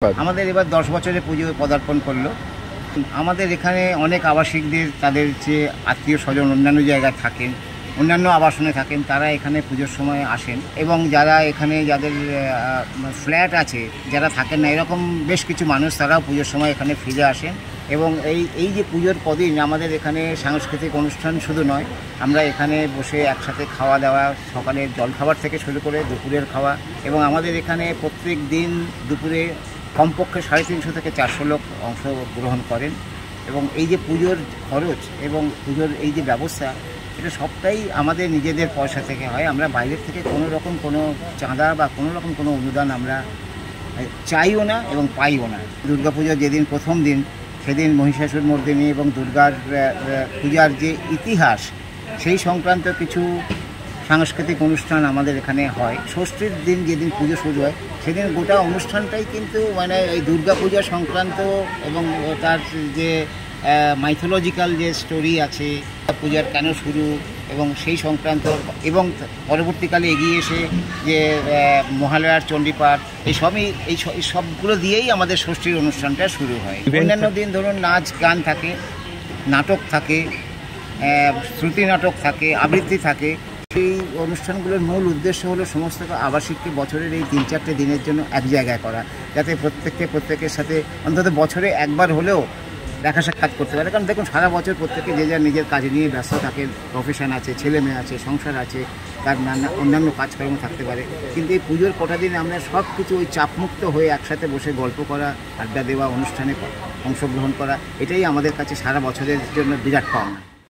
আমাদের এবার 10 বছরে পুজো পদার্পণ করলো। আমাদের এখানে অনেক আবাসিকদের তাদের যে আত্মীয় স্বজন অন্যান্য জায়গায় থাকেন, অন্যান্য আবাসনে থাকেন, তারা এখানে পুজোর সময় আসেন। এবং যারা এখানে যাদের ফ্ল্যাট আছে, যারা থাকেন না, এরকম বেশ কিছু মানুষ তারাও পুজোর সময় এখানে ফিরে আসেন। এবং এই যে পুজোর কদিন আমাদের এখানে সাংস্কৃতিক অনুষ্ঠান শুধু নয়, আমরা এখানে বসে একসাথে খাওয়া দাওয়া, সকালের জলখাবার থেকে শুরু করে দুপুরের খাওয়া, এবং আমাদের এখানে প্রত্যেক দিন দুপুরে কমপক্ষে 350 থেকে 400 লোক অংশগ্রহণ করেন। এবং এই যে পুজোর খরচ এবং পুজোর এই যে ব্যবস্থা, এটা সবটাই আমাদের নিজেদের পয়সা থেকে হয়। আমরা বাইরের থেকে কোনো রকম কোনো চাঁদা বা কোনো রকম কোনো অনুদান আমরা চাইও না এবং পাইও না। দুর্গাপূজার যেদিন প্রথম দিন, সেদিন মহিষাসুর মর্দিনী এবং দুর্গার পূজার যে ইতিহাস, সেই সংক্রান্ত কিছু সাংস্কৃতিক অনুষ্ঠান আমাদের এখানে হয়। ষষ্ঠীর দিন যেদিন পুজো শুরু হয়, সেদিন গোটা অনুষ্ঠানটাই কিন্তু মানে এই দুর্গাপূজা সংক্রান্ত এবং তার যে মাইথোলজিক্যাল যে স্টোরি আছে, পূজার কেন শুরু এবং সেই সংক্রান্ত, এবং পরবর্তীকালে এগিয়ে এসে যে মহালয়ার চণ্ডীপাঠ, এই সবগুলো দিয়েই আমাদের ষষ্ঠীর অনুষ্ঠানটা শুরু হয়। অন্যান্য দিন ধরুন নাচ গান থাকে, নাটক থাকে, শ্রুতি নাটক থাকে, আবৃত্তি থাকে। সেই অনুষ্ঠানগুলোর মূল উদ্দেশ্য হলো সমস্ত আবাসিককে বছরের এই 3-4টে দিনের জন্য এক জায়গায় করা, যাতে প্রত্যেকের সাথে অন্তত বছরে একবার হলেও দেখা সাক্ষাৎ করতে পারে। কারণ দেখুন, সারা বছর প্রত্যেকে যে যার নিজের কাজে নিয়ে ব্যস্ত থাকে, প্রফেশন আছে, ছেলে মেয়ে আছে, সংসার আছে, তার অন্যান্য কাজকর্ম থাকতে পারে। কিন্তু এই পুজোর কটা দিনে আমরা সব কিছু ওই চাপমুক্ত হয়ে একসাথে বসে গল্প করা, আড্ডা দেওয়া, অনুষ্ঠানে অংশগ্রহণ করা, এটাই আমাদের কাছে সারা বছরের জন্য বিরাট পাওনা।